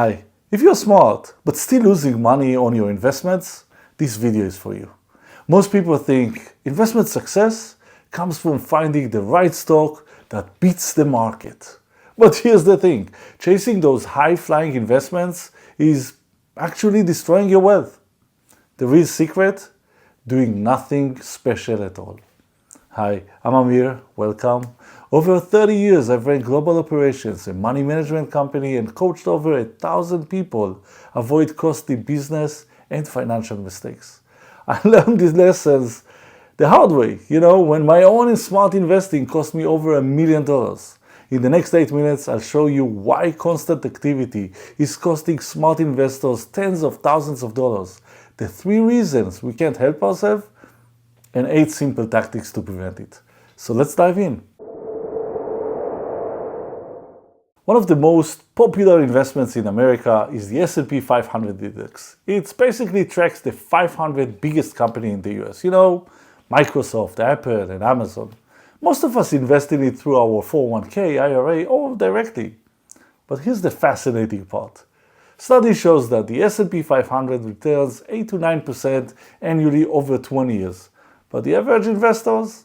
Hi, if you're smart but still losing money on your investments, this video is for you. Most people think investment success comes from finding the right stock that beats the market. But here's the thing, chasing those high-flying investments is actually destroying your wealth. The real secret? Doing nothing special at all. Hi, I'm Amir, welcome. Over 30 years I've ran global operations, a money management company, and coached over 1,000 people avoid costly business and financial mistakes. I learned these lessons the hard way, when my own smart investing cost me over $1 million. In the next 8 minutes, I'll show you why constant activity is costing smart investors tens of thousands of dollars, the 3 reasons we can't help ourselves, and 8 simple tactics to prevent it. So let's dive in. One of the most popular investments in America is the S&P 500 index. It basically tracks the 500 biggest companies in the US. Microsoft, Apple, and Amazon. Most of us invest in it through our 401k, IRA, or directly. But here's the fascinating part. Study shows that the S&P 500 returns 8 to 9% annually over 20 years. But the average investors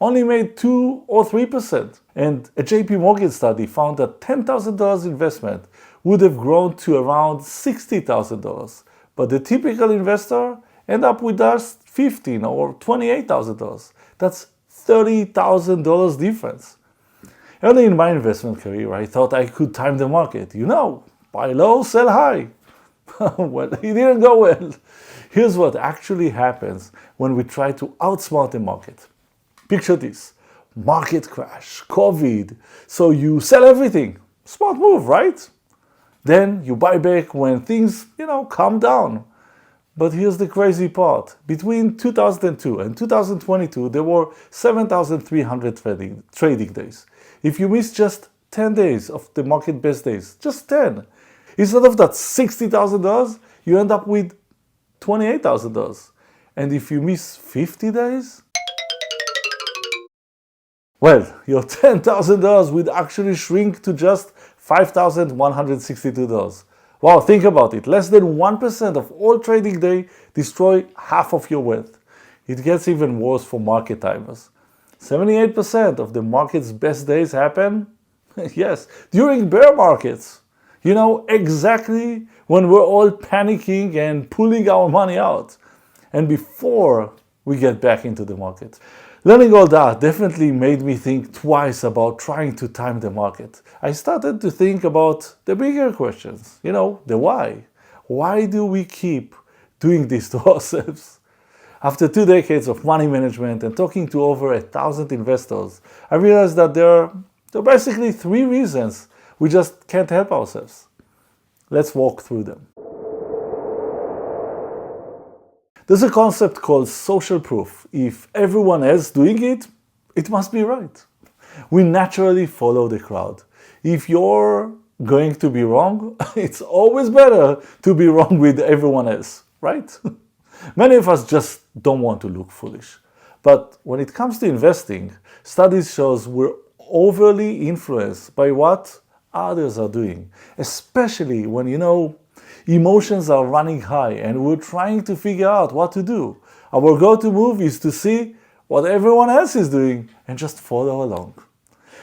only made 2 or 3%. And a JP Morgan study found that $10,000 investment would have grown to around $60,000. But the typical investor end up with just $15,000 or $28,000. That's $30,000 difference. Early in my investment career, I thought I could time the market. Buy low, sell high. Well, it didn't go well. Here's what actually happens when we try to outsmart the market. Picture this. Market crash, COVID. So you sell everything. Smart move, right? Then you buy back when things, calm down. But here's the crazy part. Between 2002 and 2022, there were 7,300 trading days. If you miss just 10 days of the market best days, just 10, instead of that $60,000, you end up with $28,000. And if you miss 50 days, well, your $10,000 would actually shrink to just $5,162. Wow, think about it. Less than 1% of all trading day destroy half of your wealth. It gets even worse for market timers. 78% of the market's best days happen, yes, during bear markets. Exactly when we're all panicking and pulling our money out. And before we get back into the market. Learning all that definitely made me think twice about trying to time the market. I started to think about the bigger questions, the why. Why do we keep doing this to ourselves? After 2 decades of money management and talking to over 1,000 investors, I realized that there are basically 3 reasons we just can't help ourselves. Let's walk through them. There's a concept called social proof. If everyone else doing it, it must be right. We naturally follow the crowd. If you're going to be wrong, it's always better to be wrong with everyone else, right? Many of us just don't want to look foolish. But when it comes to investing, studies shows we're overly influenced by what others are doing, especially when emotions are running high and we're trying to figure out what to do. Our go-to move is to see what everyone else is doing and just follow along.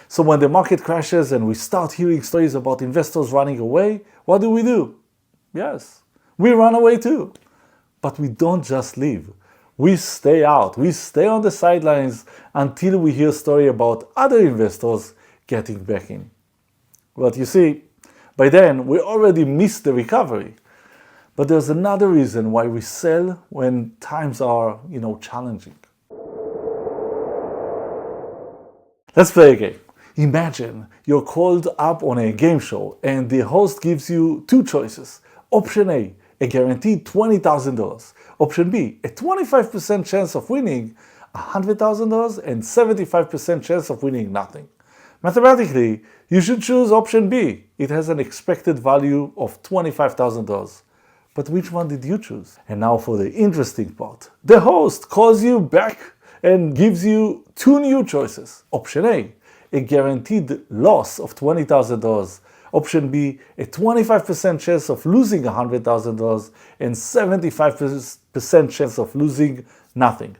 So when the market crashes and we start hearing stories about investors running away, what do? Yes, we run away too. But we don't just leave. We stay out. We stay on the sidelines until we hear a story about other investors getting back in. But you see, by then, we already missed the recovery. But there's another reason why we sell when times are, challenging. Let's play a game. Imagine you're called up on a game show and the host gives you 2 choices. Option A guaranteed $20,000. Option B, a 25% chance of winning $100,000 and 75% chance of winning nothing. Mathematically, you should choose option B. It has an expected value of $25,000. But which one did you choose? And now for the interesting part. The host calls you back and gives you 2 new choices. Option A guaranteed loss of $20,000. Option B, a 25% chance of losing $100,000 and 75% chance of losing nothing.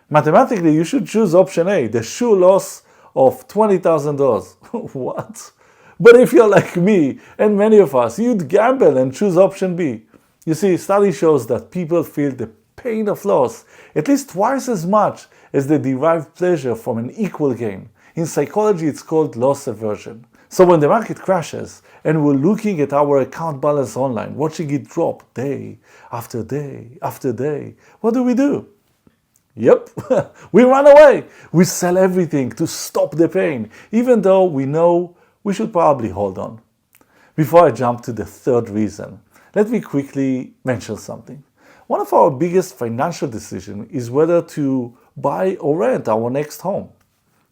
Mathematically, you should choose option A, the sure loss of $20,000. What? But if you're like me and many of us, you'd gamble and choose option B. You see, study shows that people feel the pain of loss at least twice as much as they derive pleasure from an equal gain. In psychology, it's called loss aversion. So when the market crashes and we're looking at our account balance online, watching it drop day after day after day, what do? Yep, we run away. We sell everything to stop the pain, even though we know we should probably hold on. Before I jump to the third reason, let me quickly mention something. One of our biggest financial decisions is whether to buy or rent our next home.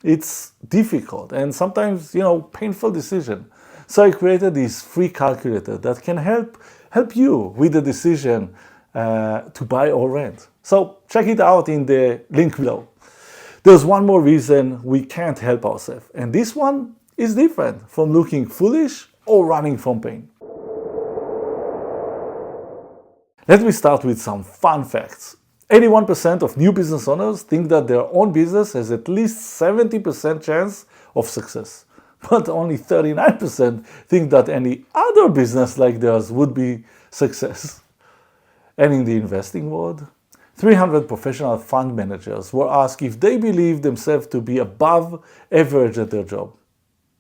It's difficult and sometimes, painful decision. So I created this free calculator that can help you with the decision to buy or rent. So check it out in the link below. There's one more reason we can't help ourselves, and this one is different from looking foolish or running from pain. Let me start with some fun facts. 81% of new business owners think that their own business has at least 70% chance of success. But only 39% think that any other business like theirs would be success. And in the investing world, 300 professional fund managers were asked if they believe themselves to be above average at their job.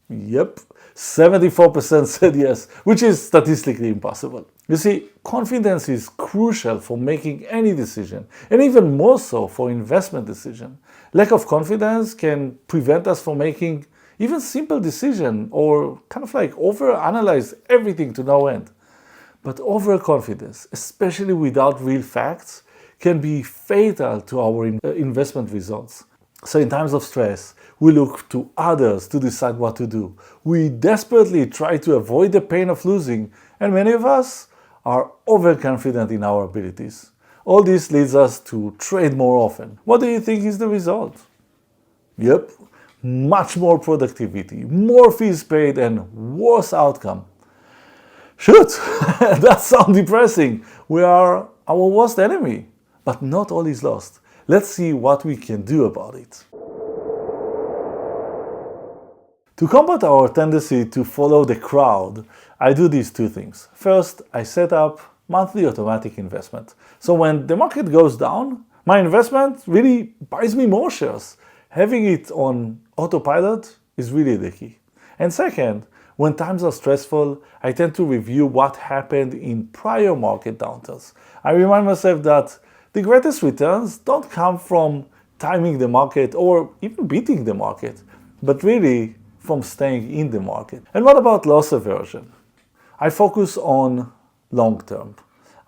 Yep, 74% said yes, which is statistically impossible. You see, confidence is crucial for making any decision, and even more so for investment decision. Lack of confidence can prevent us from making even simple decision or overanalyze everything to no end. But overconfidence, especially without real facts, can be fatal to our investment results. So in times of stress, we look to others to decide what to do. We desperately try to avoid the pain of losing, and many of us are overconfident in our abilities. All this leads us to trade more often. What do you think is the result? Yep, much more productivity, more fees paid, and worse outcome. Shoot, that sounds depressing. We are our worst enemy. But not all is lost. Let's see what we can do about it. To combat our tendency to follow the crowd, I do these two things. First, I set up monthly automatic investment. So when the market goes down, my investment really buys me more shares. Having it on autopilot is really the key. And second, when times are stressful, I tend to review what happened in prior market downturns. I remind myself that the greatest returns don't come from timing the market or even beating the market, but really from staying in the market. And what about loss aversion? I focus on long term.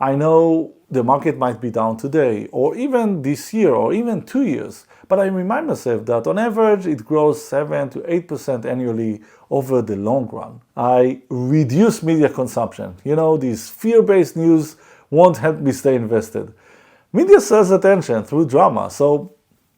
I know the market might be down today, or even this year, or even 2 years, but I remind myself that on average it grows 7 to 8% annually over the long run. I reduce media consumption. This fear-based news won't help me stay invested. Media sells attention through drama, so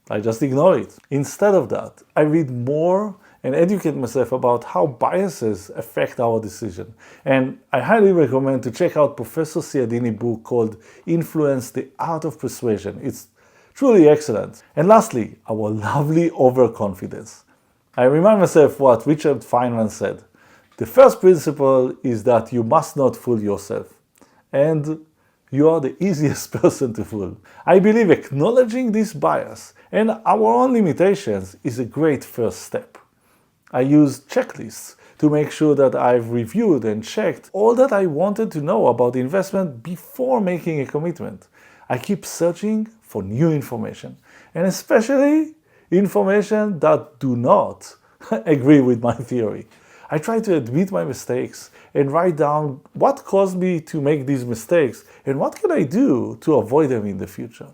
I just ignore it. Instead of that, I read more and educate myself about how biases affect our decision. And I highly recommend to check out Professor Cialdini's book called Influence, the Art of Persuasion. It's truly excellent. And lastly, our lovely overconfidence. I remind myself what Richard Feynman said. The first principle is that you must not fool yourself. And you are the easiest person to fool. I believe acknowledging this bias and our own limitations is a great first step. I use checklists to make sure that I've reviewed and checked all that I wanted to know about investment before making a commitment. I keep searching for new information, and especially information that do not agree with my theory. I try to admit my mistakes and write down what caused me to make these mistakes and what can I do to avoid them in the future.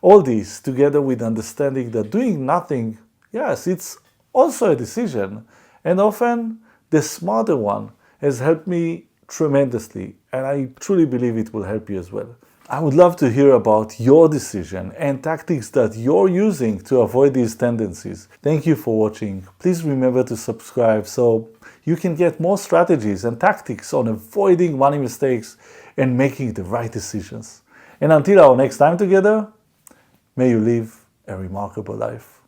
All this together with understanding that doing nothing, yes, it's also a decision, and often the smarter one, has helped me tremendously, and I truly believe it will help you as well. I would love to hear about your decision and tactics that you're using to avoid these tendencies. Thank you for watching. Please remember to subscribe so you can get more strategies and tactics on avoiding money mistakes and making the right decisions. And until our next time together, may you live a remarkable life.